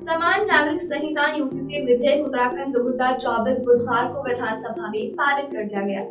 समान नागरिक संहिता यूसीसी विधेयक उत्तराखंड 2024 बुधवार को विधानसभा में पारित कर दिया गया।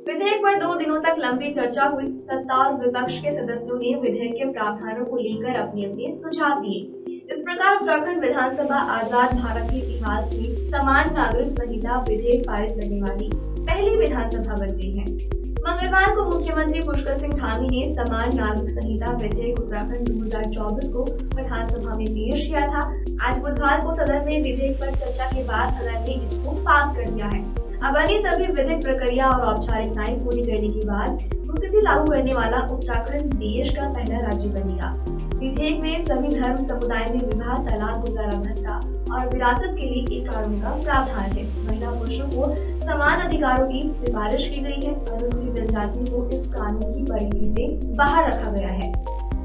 विधेयक पर 2 दिनों तक लंबी चर्चा हुई। सत्ता और विपक्ष के सदस्यों ने विधेयक के प्रावधानों को लेकर अपने सुझाव दिए। इस प्रकार उत्तराखंड विधानसभा आजाद भारत के इतिहास में समान नागरिक संहिता विधेयक पारित करने वाली पहली विधानसभा बन गई है। मंगलवार को मुख्यमंत्री पुष्कर सिंह धामी ने समान नागरिक संहिता विधेयक उत्तराखंड 2024 को विधानसभा में पेश किया था। आज बुधवार को सदन में विधेयक पर चर्चा के बाद सदन ने इसको पास कर दिया है। अब अन्य सभी विधिक प्रक्रिया और औपचारिकताएं पूरी करने के बाद यूसीसी लागू करने वाला उत्तराखंड देश का पहला राज्य बनेगा। विधेयक में सभी धर्म समुदाय में विवाह, तलाक, गुजारा भत्ता और विरासत के लिए एक कानून का प्रावधान है। महिला पुरुषों को समान अधिकारों की सिफारिश की गई है। अनुसूचित जनजातियों को इस कानून की परिधि से बाहर रखा गया है।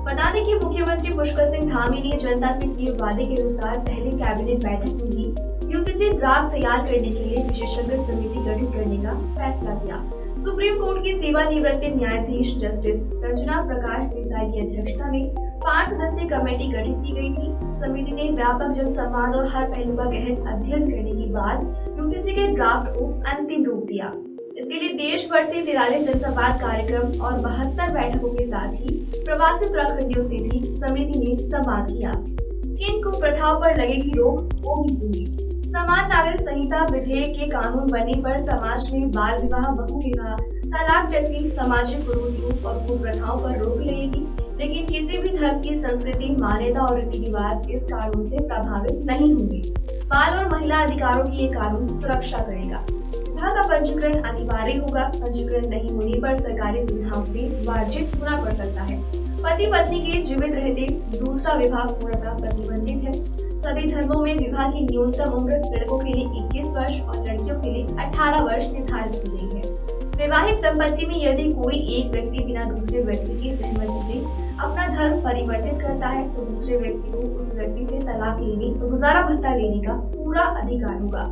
बता दें कि मुख्यमंत्री पुष्कर सिंह धामी ने जनता से किए वादे के अनुसार पहली कैबिनेट बैठक में ही यूसीसी ड्राफ्ट तैयार करने के लिए विशेषज्ञ समिति गठित करने का फैसला किया। सुप्रीम कोर्ट की सेवानिवृत्त न्यायाधीश जस्टिस रंजना प्रकाश देसाई की अध्यक्षता में 5 सदस्यीय कमेटी गठित की गई थी। समिति ने व्यापक जनसंवाद और हर पहलू का गहन अध्ययन करने के बाद यूसीसी के ड्राफ्ट को अंतिम रूप दिया। इसके लिए देश भर से 43 जनसंवाद कार्यक्रम और 72 बैठकों के साथ ही प्रवासी उत्तराखंडियों से भी समिति ने संवाद किया। किन कुप्रथाओं पर लगेगी रोक, वो भी सुनिए। समान नागरिक संहिता विधेयक के कानून बनने पर समाज में बाल विवाह, बहु विवाह, तलाक जैसी सामाजिक कुरीतियों और कुप्रथाओं पर रोक लगेगी। लेकिन किसी भी धर्म की संस्कृति, मान्यता और रीति रिवाज इस कानून से प्रभावित नहीं होंगे। बाल और महिला अधिकारों की ये कानून सुरक्षा करेगा। विवाह का पंजीकरण अनिवार्य होगा। पंजीकरण नहीं होने पर सरकारी सुविधाओं से वंचित होना पड़ सकता है। पति पत्नी के जीवित रहते दूसरा विवाह पूर्णतः प्रतिबंधित है। सभी धर्मों में विवाह की न्यूनतम उम्र लड़कों के लिए 21 वर्ष और लड़कियों के लिए 18 वर्ष निर्धारित की गई है। वैवाहिक दंपति में यदि कोई एक व्यक्ति बिना दूसरे व्यक्ति की सहमति से अपना धर्म परिवर्तित करता है तो दूसरे व्यक्ति को उस व्यक्ति से तलाक लेने और गुजारा भत्ता लेने का पूरा अधिकार होगा।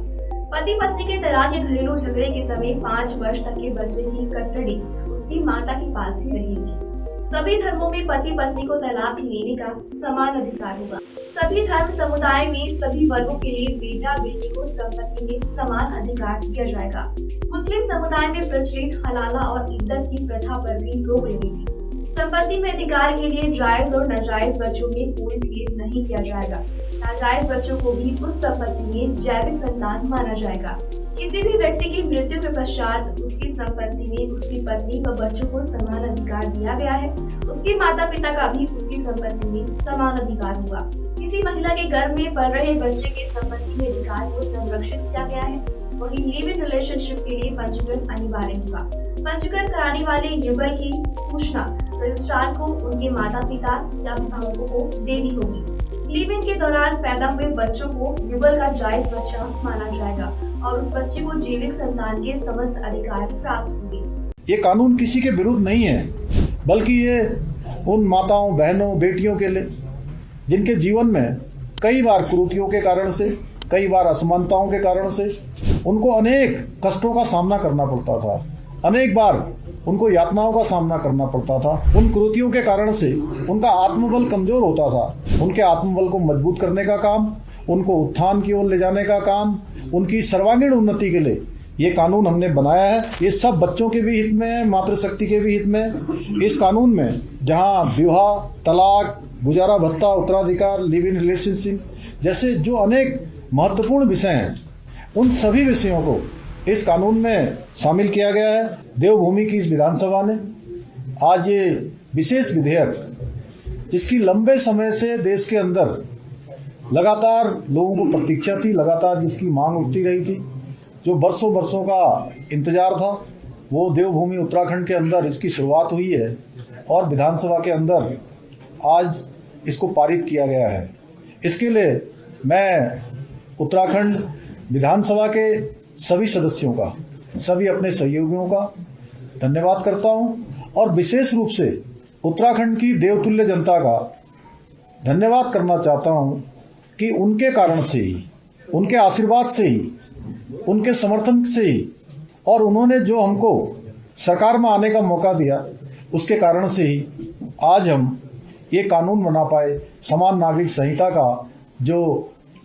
पति पत्नी के तलाक या घरेलू झगड़े के समय 5 वर्ष तक के बच्चे की कस्टडी उसकी माता के पास ही रहेगी। सभी धर्मों में पति पत्नी को तलाक लेने का समान अधिकार होगा। सभी धर्म समुदाय में सभी वर्गों के लिए बेटा बेटी को संपत्ति में समान अधिकार दिया जाएगा। मुस्लिम समुदाय में प्रचलित हलाला और इद्दत की प्रथा पर भी रोक लगेगी। संपत्ति में अधिकार के लिए जायज और नाजायज बच्चों में कोई भेद नहीं किया जाएगा। नाजायज बच्चों को भी उस संपत्ति में जैविक संतान माना जाएगा। किसी भी व्यक्ति की मृत्यु के पश्चात उसकी संपत्ति में उसकी पत्नी व बच्चों को समान अधिकार दिया गया है। उसके माता पिता का भी उसकी संपत्ति में समान अधिकार होगा। किसी महिला के गर्भ में पल रहे बच्चे की संपत्ति में अधिकार को संरक्षित किया गया है। वहीं लिव इन रिलेशनशिप के लिए पंजीकरण अनिवार्य होगा। पंजीकरण कराने वाले युगल की सूचना रजिस्ट्रार को उनके माता पिता या अभिभावकों को देनी होगी। लिव इन के दौरान पैदा हुए बच्चों को युगल का जायज बच्चा माना जाएगा और उस बच्चे को जैविक संतान के समस्त अधिकार प्राप्त होंगे। ये कानून किसी के विरुद्ध नहीं है, बल्कि ये उन माताओं, बहनों, बेटियों के लिए जिनके जीवन में कई बार कुरीतियों के कारण से, कई बार असमानताओं के कारण से उनको अनेक कष्टों का सामना करना पड़ता था। अनेक बार उनको यातनाओं का सामना करना पड़ता था। उन कुरीतियों के कारण से उनका आत्मबल कमजोर होता था। उनके आत्मबल को मजबूत करने का काम, उनको उत्थान की ओर ले जाने का काम, उनकी सर्वांगीण उन्नति के लिए ये कानून हमने बनाया है। ये सब बच्चों के भी हित में है, मातृशक्ति के भी हित में। इस कानून में जहां विवाह, तलाक, गुजारा भत्ता, उत्तराधिकार, लिव इन रिलेशनशिप जैसे जो अनेक महत्वपूर्ण विषय हैं, उन सभी विषयों को इस कानून में शामिल किया गया है। देवभूमि की इस विधानसभा ने आज ये विशेष विधेयक, जिसकी लंबे समय से देश के अंदर लगातार लोगों को प्रतीक्षा थी, लगातार जिसकी मांग उठती रही थी, जो बरसों का इंतजार था, वो देवभूमि उत्तराखंड के अंदर इसकी शुरुआत हुई है और विधानसभा के अंदर आज इसको पारित किया गया है। इसके लिए मैं उत्तराखंड विधानसभा के सभी सदस्यों का, सभी अपने सहयोगियों का धन्यवाद करता हूं और विशेष रूप से उत्तराखंड की देवतुल्य जनता का धन्यवाद करना चाहता हूं कि उनके कारण से ही, उनके आशीर्वाद से ही, उनके समर्थन से ही और उन्होंने जो हमको सरकार में आने का मौका दिया, उसके कारण से ही आज हम ये कानून बना पाए। समान नागरिक संहिता का जो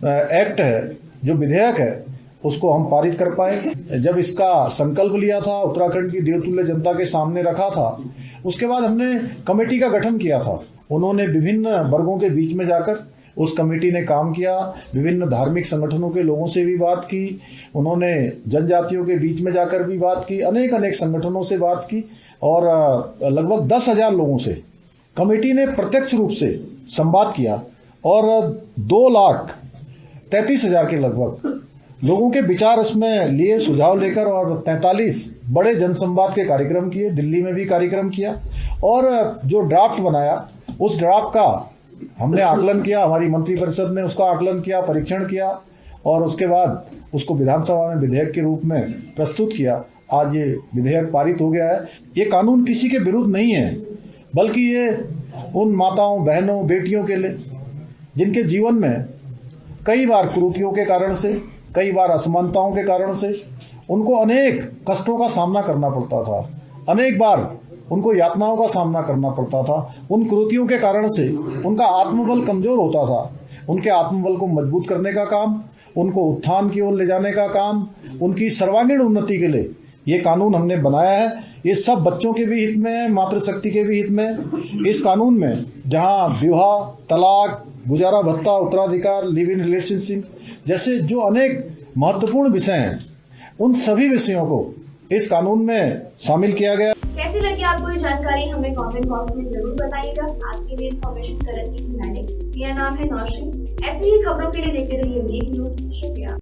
एक्ट है, जो विधेयक है, उसको हम पारित कर पाए। जब इसका संकल्प लिया था, उत्तराखंड की देवतुल्य जनता के सामने रखा था, उसके बाद हमने कमेटी का गठन किया था। उन्होंने विभिन्न वर्गों के बीच में जाकर उस कमेटी ने काम किया, विभिन्न धार्मिक संगठनों के लोगों से भी बात की, उन्होंने जनजातियों के बीच में जाकर भी बात की, अनेक संगठनों से बात की और लगभग 10,000 लोगों से कमेटी ने प्रत्यक्ष रूप से संवाद किया और 2,33,000 के लगभग लोगों के विचार इसमें लिए, सुझाव लेकर, और 43 बड़े जनसंवाद के कार्यक्रम किए, दिल्ली में भी कार्यक्रम किया और जो ड्राफ्ट बनाया उस ड्राफ्ट का हमने आकलन किया, हमारी मंत्रिपरिषद ने उसका आकलन किया, परीक्षण किया और उसके बाद उसको विधानसभा में विधेयक के रूप में प्रस्तुत किया। आज ये विधेयक पारित हो गया है। ये कानून किसी के विरुद्ध नहीं है, बल्कि ये उन माताओं, बहनों, बेटियों के लिए जिनके जीवन में कई बार कुरीतियों के कारण से, कई बार असमानताओं के कारण से उनको अनेक कष्टों का सामना करना पड़ता था, अनेक बार उनको यातनाओं का सामना करना पड़ता था। उन कुरीतियों के कारण से उनका आत्मबल कमजोर होता था। उनके आत्मबल को मजबूत करने का काम, उनको उत्थान की ओर ले जाने का काम, उनकी सर्वांगीण उन्नति के लिए ये कानून हमने बनाया है। ये सब बच्चों के भी हित में है, मातृशक्ति के भी हित में। इस कानून में जहां विवाह, तलाक, गुजारा भत्ता, उत्तराधिकार, लिव इन रिलेशनशिप जैसे जो अनेक महत्वपूर्ण विषय हैं, उन सभी विषयों को इस कानून में शामिल किया गया। कैसी लगी आपको ये जानकारी हमें कमेंट बॉक्स में जरूर बताइएगा। आपके लिए इन्फॉर्मेशन कलर की। मेरा नाम है नौशीन। ऐसी ही खबरों के लिए देखते रहिए मेक न्यूज। शुक्रिया।